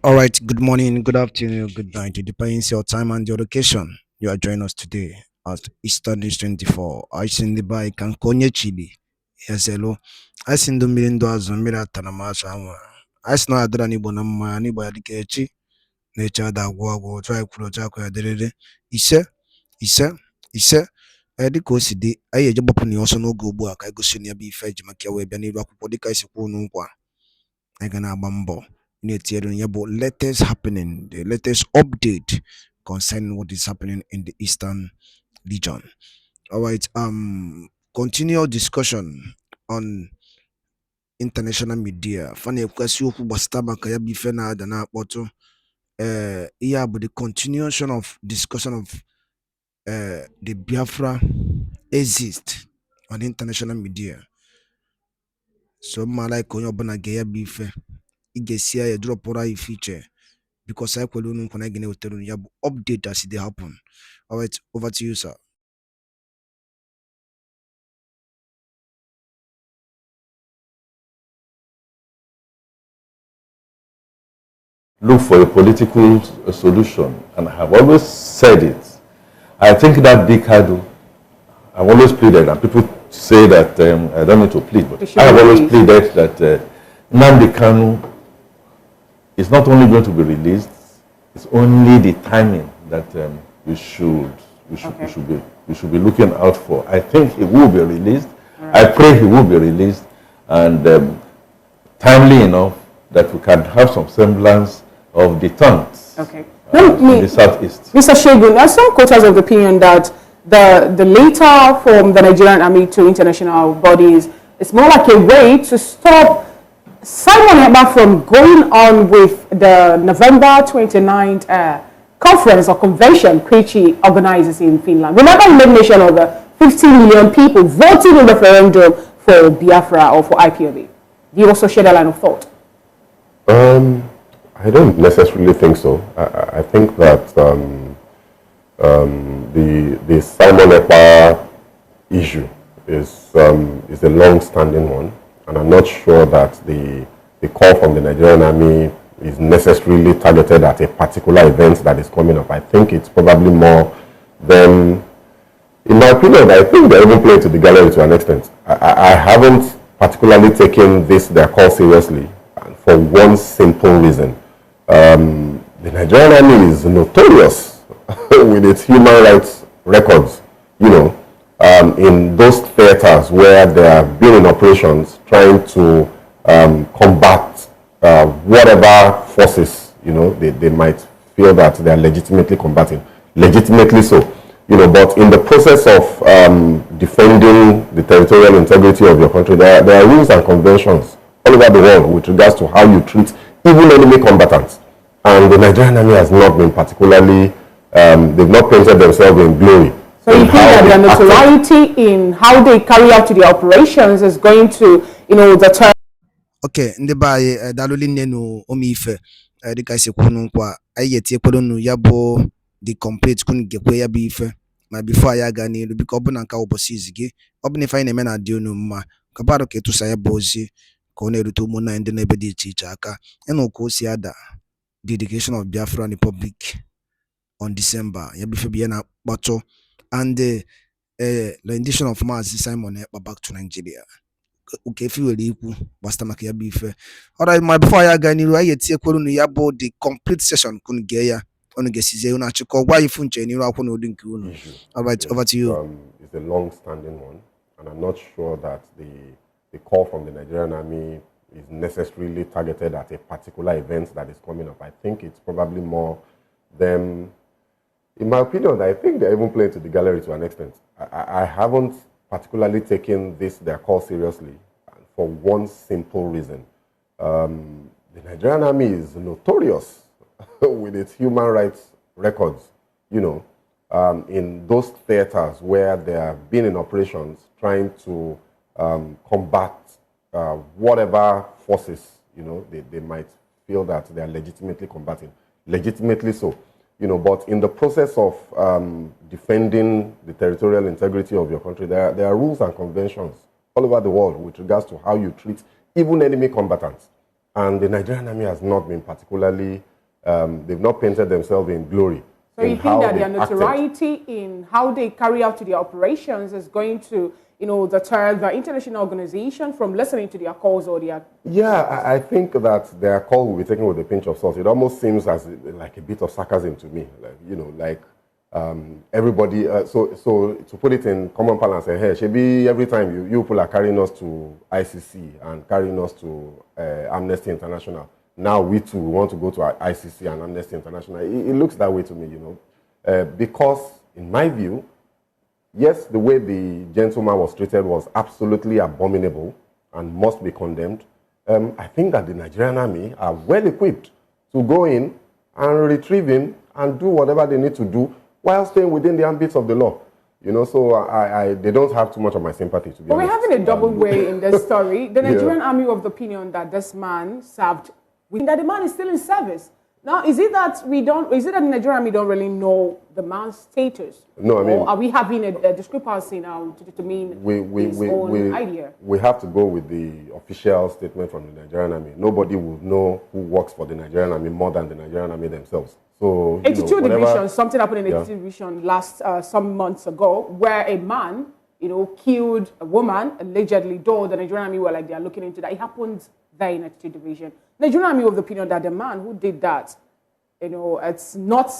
All right, good morning, good afternoon, good night. It depends your time and your location. You are joining us today at Eastern 24. I send the by can konye chili. Yes, hello. I send the million dollars on Mirata Masha. I snow a drani bonama, anybody catchy. Nature that go try Kurojaku adere. Ise, Ise, Ise. Edi kosi di aye jabopuni also no go book. I go senior be fed Makia Webani Rakupodika is a I gonna bambo. Latest happening, the latest update concerning what is happening in the Eastern region. All right. Continue discussion on international media. Funny question who bastama kaya bifena dana poto. Yeah, but the continuation of discussion of the Biafra exist on international media. So malai konyo bana gaya bife. Igesia ya drop ora feature. Because I could not connect with the update as they happen. All right, over to you, sir. Look for a political solution, and I have always said it. I think that big hurdle, I've always pleaded, and people say that I don't need to plead, but I have always pleaded that Nnamdi Kanu is not only going to be released, it's only the timing that we should be looking out for. I think he will be released. Right. I pray he will be released, and timely enough that we can have some semblance of the tongues in the southeast. Mr. Shegun, there are some quarters of the opinion that the letter from the Nigerian army to international bodies is more like a way to stop Simon Ekpa from going on with the November 29th conference or convention Krejci organizes in Finland. Remember, he made mention of 50 million people voting in the referendum for Biafra or for IPOB. Do you also share that line of thought? I don't necessarily think so. I think that the Simon Ekpa issue is a long-standing one, and I'm not sure that the call from the Nigerian army is necessarily targeted at a particular event that is coming up. I think it's probably more than, in my opinion, I think they're even playing to the gallery to an extent. I haven't particularly taken their call seriously for one simple reason. The Nigerian army is notorious with its human rights records, in those theaters where they have been in operations trying to combat whatever forces, they might feel that they are legitimately combating. Legitimately so. But in the process of defending the territorial integrity of your country, there are rules and conventions all over the world with regards to how you treat even enemy combatants. And the Nigerian army has not been particularly, they've not painted themselves in glory. So you think that their notoriety in how they carry out their operations is going to, deter? Okay, ndeba daloli nenu omife the guy se kwunu kwa ayeti ekwono yabo the complete kun gekwe ya bife ma before ya ga nilu biko obu na nka obosi gi obu ne fa na eme na adi onu mma ka baro ka etusa ya bozi ka ọ na-erute ụmụ na ndị n'ebe dị iche iche aka ịnụ ka o si ada dedication of Biafra Republic on December ya bife bi na kpatụ and the rendition of Mazi Simon Ekpa back to Nigeria. Okay, if you will equal basta maka ya bife. Alright, my before ya ga niru aye tie kwuru nu ya bo the complete session kun ge ya onu gesize unu achiko gwa ifu nche niru akwo na odi nke unu. Alright, over to you. It's a long-standing one, and I'm not sure that the call from the Nigerian army is necessarily targeted at a particular event that is coming up. I think it's probably more them, in my opinion, I think they're even playing to the gallery to an extent. I haven't particularly taken their call seriously for one simple reason. The Nigerian army is notorious with its human rights records, in those theaters where they have been in operations trying to combat whatever forces, they might feel that they are legitimately combating. Legitimately so. But in the process of defending the territorial integrity of your country, there are rules and conventions all over the world with regards to how you treat even enemy combatants. And the Nigerian army has not been particularly, They've not painted themselves in glory. So you think that their notoriety in how they carry out their operations is going to, deter the international organization from listening to their calls or their... Yeah, I think that their call will be taken with a pinch of salt. It almost seems as like a bit of sarcasm to me. Everybody, so to put it in common parlance, hey, Shebi, every time you people are carrying us to ICC and carrying us to Amnesty International, now we too want to go to ICC and Amnesty International. It looks that way to me, because in my view, yes, the way the gentleman was treated was absolutely abominable and must be condemned. I think that the Nigerian army are well equipped to go in and retrieve him and do whatever they need to do while staying within the ambits of the law. So they don't have too much of my sympathy, to be honest. But we're having a double way in this story. The Nigerian army of the opinion that this man served, that the man is still in service. Now, is it that the Nigerian army don't really know the man's status? No, I mean... Or are we having a discrepancy now to determine his own idea? We have to go with the official statement from the Nigerian army. Nobody will know who works for the Nigerian army more than the Nigerian army themselves. So, 82 division, something happened in 82 division last some months ago, where a man, killed a woman, allegedly, though the Nigerian army were like, they are looking into that. It happened there in 82 division. Nigerian army of the opinion that the man who did that, it's not,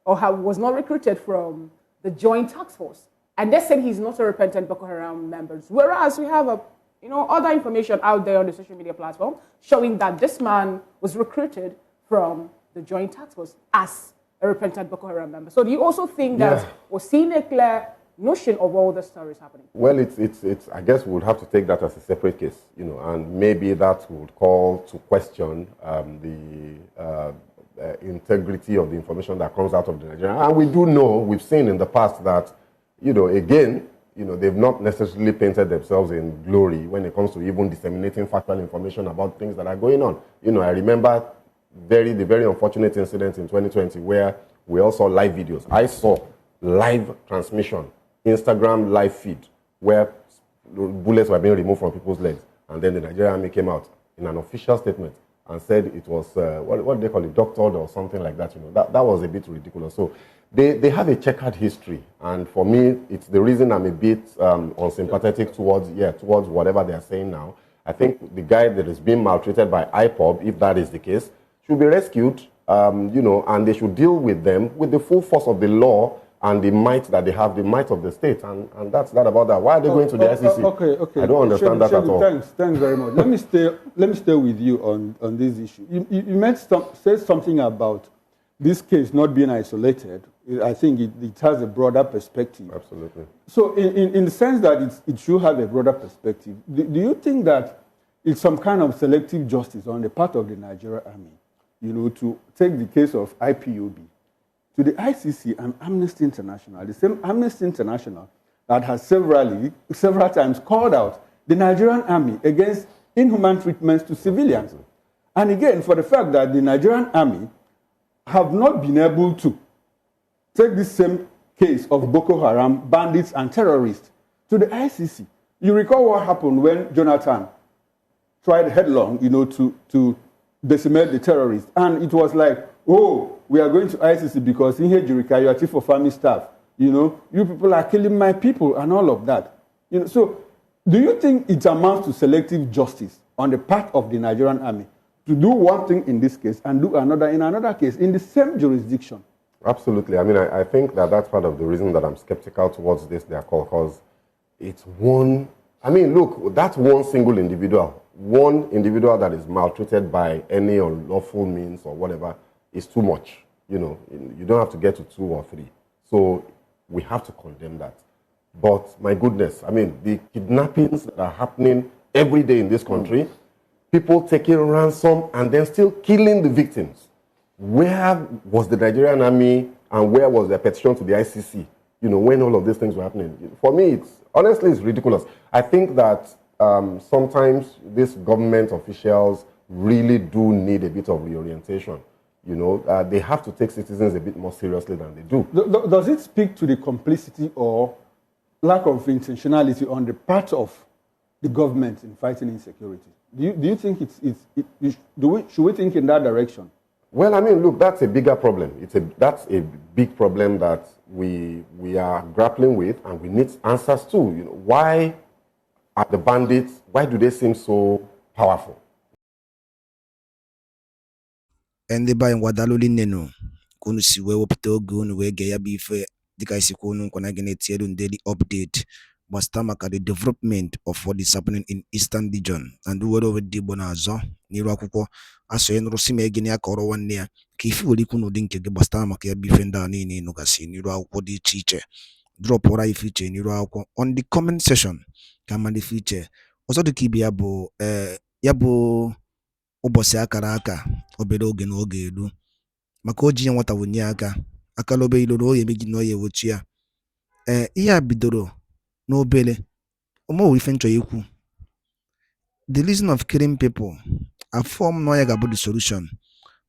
or was not recruited from the joint task force. And they said he's not a repentant Boko Haram member. Whereas we have other information out there on the social media platform showing that this man was recruited from the joint task force as a repentant Boko Haram member. So do you also think that we're seeing a clear notion of all the stories happening? Well, it's. I guess we would have to take that as a separate case, and maybe that would call to question the integrity of the information that comes out of the Nigerian. And we do know, we've seen in the past that, again, they've not necessarily painted themselves in glory when it comes to even disseminating factual information about things that are going on. I remember the very unfortunate incident in 2020 where we all saw live videos. I saw live transmission, Instagram live feed, where bullets were being removed from people's legs. And then the Nigerian army came out in an official statement and said it was, what do they call it, doctored or something like that. That was a bit ridiculous. So they have a checkered history. And for me, it's the reason I'm a bit unsympathetic towards whatever they're saying now. I think the guy that is being maltreated by IPOB, if that is the case, should be rescued, and they should deal with them with the full force of the law and the might that they have, the might of the state, and that's that about that. Why are they going to the ICC? Okay. I don't understand that at all. Thanks very much. Let me stay with you on this issue. You said something about this case not being isolated. I think it has a broader perspective. Absolutely. So in the sense that it should have a broader perspective, do you think that it's some kind of selective justice on the part of the Nigerian army, to take the case of IPOB to the ICC and Amnesty International, the same Amnesty International that has several times called out the Nigerian army against inhuman treatments to civilians? And again, for the fact that the Nigerian army have not been able to take this same case of Boko Haram bandits and terrorists to the ICC. You recall what happened when Jonathan tried headlong, to decimate the terrorists. And it was like, oh, we are going to ICC because in here, Jurika, you are chief of army staff. You people are killing my people and all of that. So do you think it amounts to selective justice on the part of the Nigerian army to do one thing in this case and do another in another case in the same jurisdiction? Absolutely. I mean, I think that's part of the reason that I'm skeptical towards their call, because it's one... I mean, look, that's one single individual. One individual that is maltreated by any unlawful means or whatever is too much. You don't have to get to 2 or 3. So we have to condemn that. But my goodness, I mean, the kidnappings that are happening every day in this country, people taking ransom and then still killing the victims. Where was the Nigerian army and where was their petition to the ICC, when all of these things were happening? For me, honestly, it's ridiculous. I think that sometimes these government officials really do need a bit of reorientation. They have to take citizens a bit more seriously than they do. Does it speak to the complicity or lack of intentionality on the part of the government in fighting insecurity? Do you think should we think in that direction? Well, I mean, look, that's a bigger problem. That's a big problem that we are grappling with, and we need answers to. You know, why are the bandits? Why do they seem so powerful? ndị be anyị gwadalụli nnenu ka unu si wee wepụta oge unu wee gee ya bụ ife dịka isikwa unu nkwa na gị na-etinyelu daily update gbasata maka the development of what is happening in Eastern region and were over dị Igbo na-azọ n'iru akwụkwọ asonye nụrụsi ma egene ya kọrọ nwanne ya ka ife were ikwu n'ụdị nke gị gbasata maka ya bụ ife ndị a niile ịnụgasị n'iru akwụkwọ dị iche iche dropụra ife iche n'iru akwụkwọ on the comment section ka mmadụ ife iche ọzọ dịka ibe ya bụ ụbọchị akara aka obere oge na oge elu maka o ji ya nwata wunye aka akala obe iloro oye meji na oye ewochi ya ihe a bidoro n'obere omewo ife nchọ ikwu the reason of killing people affirm no ya ga-abụ the solution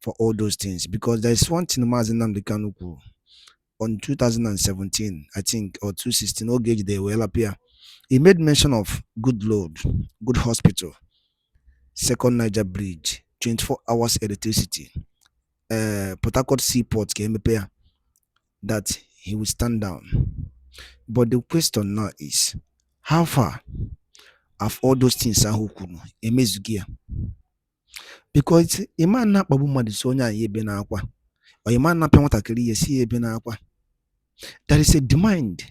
for all those things because there is one thing Maazị Nnamdi Kanu kwuru on 2017 I think or 2016 oge ejide wee lapịa he made mention of good road, good hospital, second Niger bridge, 24 hours electricity, Port Harcourt seaport ka that he will stand down. But the question now is, how far have all those things ahụ kwuru emezughị ya? Because a man na-akpagbu mmadụ si onye anyị ebe na-akwa, or a man na-apịa nwatakịrị ihe si ebe na-akwa. There is a demand,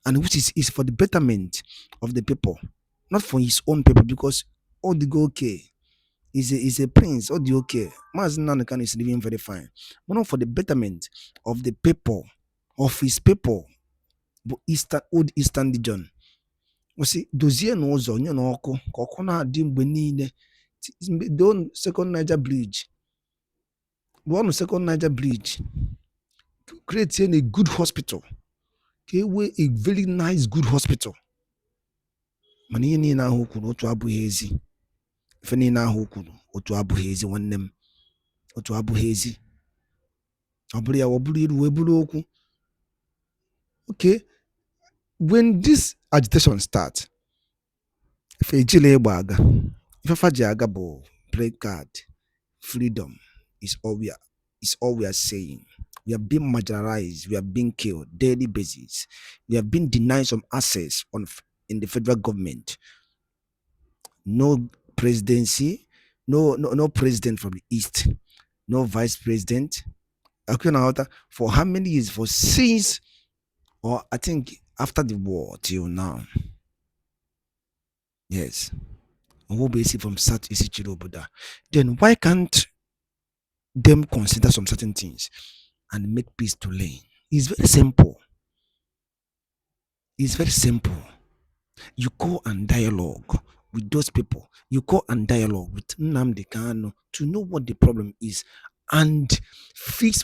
and which is for the betterment of the people, not for his own people, because all the go okay. Is a prince, all the okay. Maazị Nnamdi Kanu is living very fine, but not for the betterment of the people, of his people, but old Eastern region. You see, dozie n'ụzọ nye n'ọkụ ka ọkụ na-adị mgbe niile. The second Niger bridge, second Niger bridge, creating a good hospital, a very nice good hospital. Mana ihe niile ahụ kwuru otu abụghị ezi. Ife niile ahụ kwuru otu abụghị ezi nwanne m, otu abụghị ezi. Ọ bụrụ ya, ọ bụrụ iru wee bụrụ okwu. Okay, when this agitation starts, ife ejile ịgba aga, ife faji aga bụ play card. Freedom is all we are saying. We are being marginalized, we are being killed daily basis. We have been denied some access in the federal government. No presidency, no president from the east, no vice president. For how many years? For since, or I think after the war till now. Yes. From Southeast Chiroboda. Then why can't them consider some certain things and make peace to reign? It's very simple. It's very simple. You go and dialogue with those people. You go and dialogue with Nnamdi Kanu to know what the problem is and fix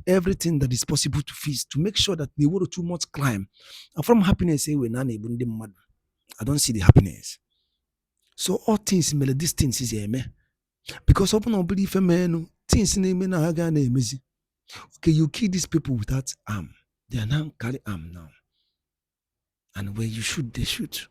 everything that is possible to fix to make sure that the world too much climb. And from happiness, I don't see the happiness. So all things, these things is because open up belief things okay, you kill these people without arm. They are now carry arm now. And where you shoot, they shoot.